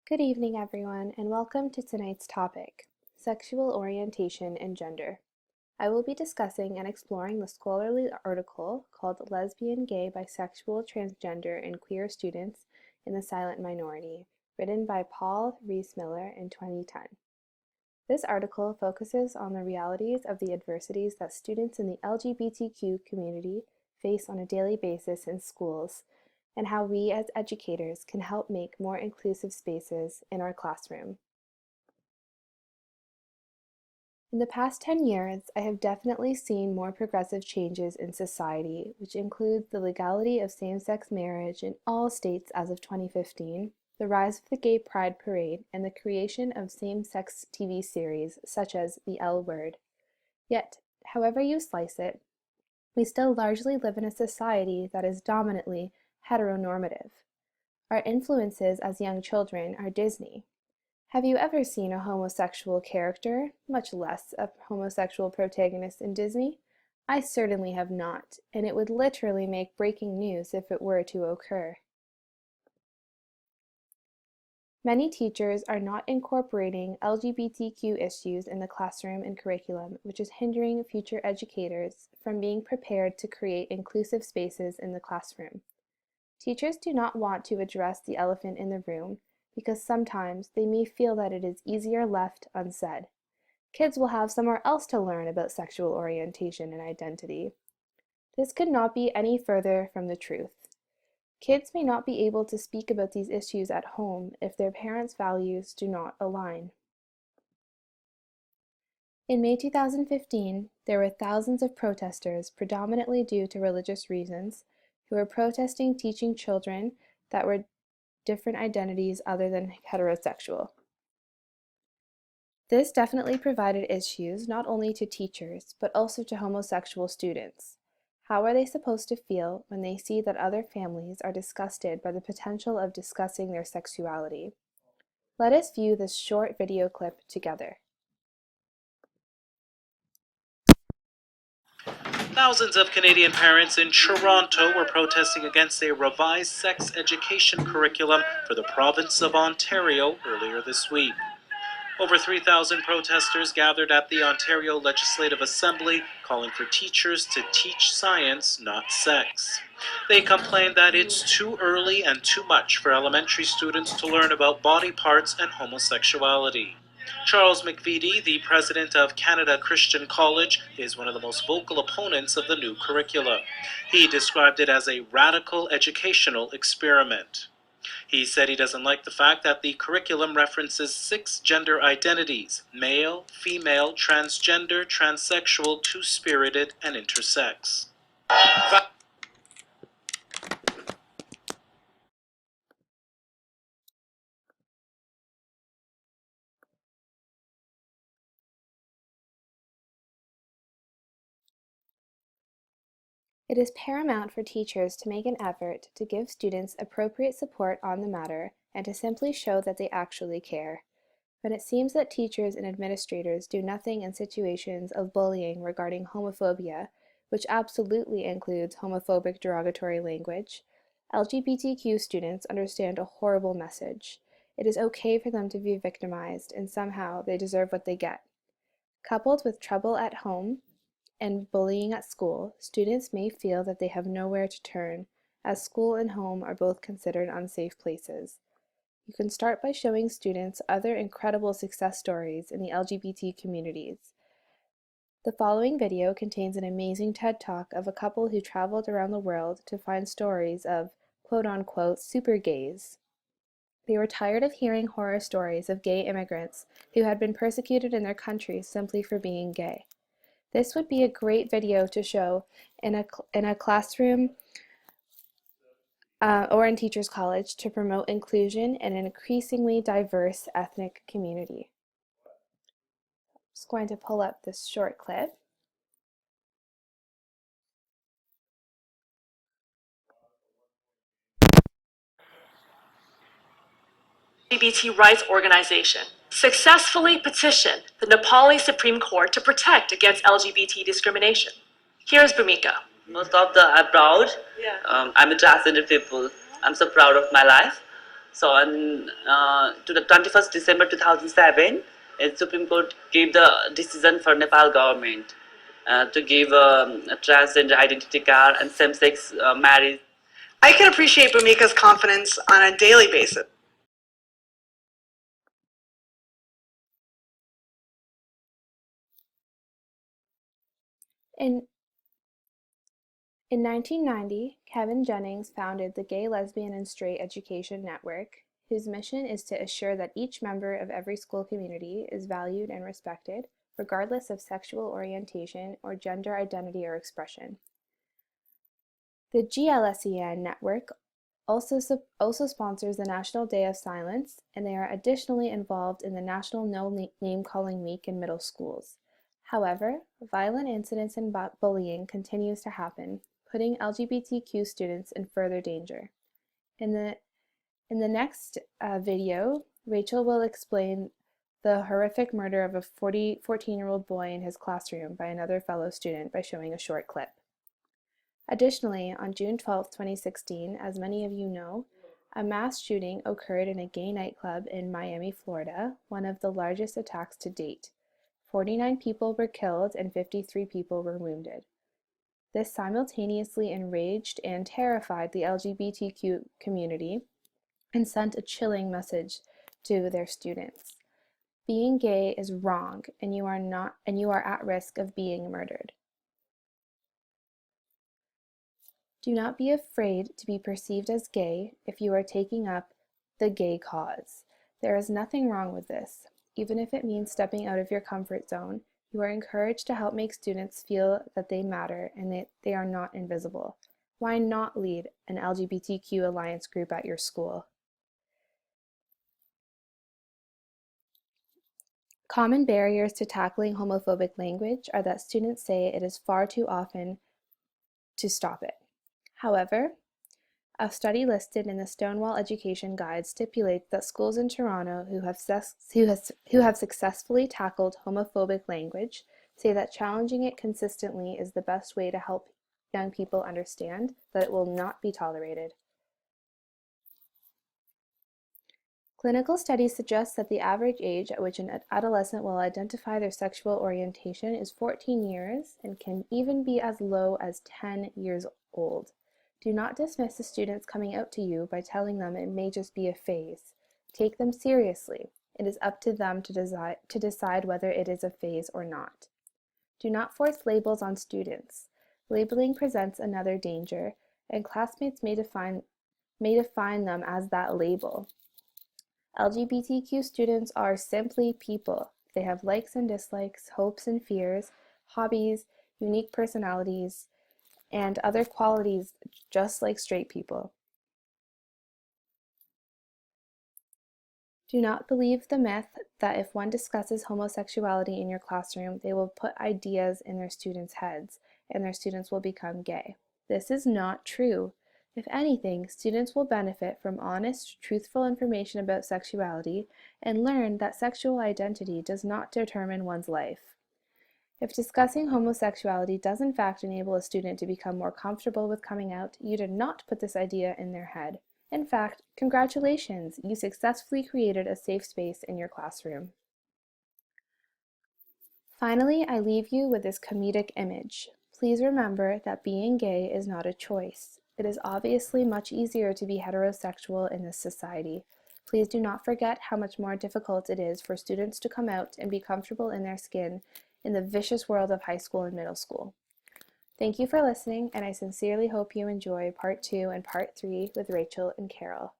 Good evening, everyone, and welcome to tonight's topic, Sexual Orientation and Gender. I will be discussing and exploring the scholarly article called Lesbian, Gay, Bisexual, Transgender, and Queer Students in the Silent Minority, written by Paul Rees-Miller in 2010. This article focuses on the realities of the adversities that students in the LGBTQ community face on a daily basis in schools, and how we as educators can help make more inclusive spaces in our classroom. In the past 10 years, I have definitely seen more progressive changes in society, which include the legality of same-sex marriage in all states as of 2015, the rise of the Gay Pride Parade, and the creation of same-sex TV series such as The L Word. Yet, however you slice it, we still largely live in a society that is dominantly heteronormative. Our influences as young children are Disney. Have you ever seen a homosexual character, much less a homosexual protagonist in Disney? I certainly have not, and it would literally make breaking news if it were to occur. Many teachers are not incorporating LGBTQ issues in the classroom and curriculum, which is hindering future educators from being prepared to create inclusive spaces in the classroom. Teachers do not want to address the elephant in the room because sometimes they may feel that it is easier left unsaid. Kids will have somewhere else to learn about sexual orientation and identity. This could not be any further from the truth. Kids may not be able to speak about these issues at home if their parents' values do not align. In May 2015, there were thousands of protesters, predominantly due to religious reasons, who were protesting teaching children that were different identities other than heterosexual. This definitely provided issues not only to teachers, but also to homosexual students. How are they supposed to feel when they see that other families are disgusted by the potential of discussing their sexuality? Let us view this short video clip together. Thousands of Canadian parents in Toronto were protesting against a revised sex education curriculum for the province of Ontario earlier this week. Over 3,000 protesters gathered at the Ontario Legislative Assembly, calling for teachers to teach science, not sex. They complained that it's too early and too much for elementary students to learn about body parts and homosexuality. Charles McVitie, the president of Canada Christian College, is one of the most vocal opponents of the new curriculum. He described it as a radical educational experiment. He said he doesn't like the fact that the curriculum references 6 gender identities: male, female, transgender, transsexual, two-spirited, and intersex. It is paramount for teachers to make an effort to give students appropriate support on the matter and to simply show that they actually care. But it seems that teachers and administrators do nothing in situations of bullying regarding homophobia, which absolutely includes homophobic derogatory language. LGBTQ students understand a horrible message. It is okay for them to be victimized, and somehow they deserve what they get. Coupled with trouble at home and bullying at school, students may feel that they have nowhere to turn, as school and home are both considered unsafe places. You can start by showing students other incredible success stories in the LGBT communities. The following video contains an amazing TED Talk of a couple who traveled around the world to find stories of quote-unquote super gays. They were tired of hearing horror stories of gay immigrants who had been persecuted in their country simply for being gay. This would be a great video to show in a classroom or in Teachers College to promote inclusion in an increasingly diverse ethnic community. I'm just going to pull up this short clip. LGBT rights organization successfully petitioned the Nepali Supreme Court to protect against LGBT discrimination. Here's Bhumika. Most of the are proud. I'm a transgender people. I'm so proud of my life. So on to the 21st December 2007, the Supreme Court gave the decision for Nepal government to give a transgender identity card and same-sex marriage. I can appreciate Bhumika's confidence on a daily basis. In 1990, Kevin Jennings founded the Gay, Lesbian, and Straight Education Network, whose mission is to assure that each member of every school community is valued and respected, regardless of sexual orientation or gender identity or expression. The GLSEN network also sponsors the National Day of Silence, and they are additionally involved in the National No Name Calling Week in middle schools. However, violent incidents and bullying continues to happen, putting LGBTQ students in further danger. In the next video, Rachel will explain the horrific murder of a 14-year-old boy in his classroom by another fellow student by showing a short clip. Additionally, on June 12, 2016, as many of you know, a mass shooting occurred in a gay nightclub in Miami, Florida, one of the largest attacks to date. 49 people were killed and 53 people were wounded. This simultaneously enraged and terrified the LGBTQ community and sent a chilling message to their students. Being gay is wrong, and you are at risk of being murdered. Do not be afraid to be perceived as gay if you are taking up the gay cause. There is nothing wrong with this. Even if it means stepping out of your comfort zone, you are encouraged to help make students feel that they matter and that they are not invisible. Why not lead an LGBTQ alliance group at your school? Common barriers to tackling homophobic language are that students say it is far too often to stop it. However, a study listed in the Stonewall Education Guide stipulates that schools in Toronto who have successfully tackled homophobic language say that challenging it consistently is the best way to help young people understand that it will not be tolerated. Clinical studies suggest that the average age at which an adolescent will identify their sexual orientation is 14 years and can even be as low as 10 years old. Do not dismiss the students coming out to you by telling them it may just be a phase. Take them seriously. It is up to them to decide whether it is a phase or not. Do not force labels on students. Labeling presents another danger, and classmates may define them as that label. LGBTQ students are simply people. They have likes and dislikes, hopes and fears, hobbies, unique personalities, and other qualities just like straight people. Do not believe the myth that if one discusses homosexuality in your classroom, they will put ideas in their students' heads and their students will become gay. This is not true. If anything, students will benefit from honest, truthful information about sexuality and learn that sexual identity does not determine one's life. If discussing homosexuality does in fact enable a student to become more comfortable with coming out, you did not put this idea in their head. In fact, congratulations, you successfully created a safe space in your classroom. Finally, I leave you with this comedic image. Please remember that being gay is not a choice. It is obviously much easier to be heterosexual in this society. Please do not forget how much more difficult it is for students to come out and be comfortable in their skin in the vicious world of high school and middle school. Thank you for listening, and I sincerely hope you enjoy part 2 and part 3 with Rachel and Carol.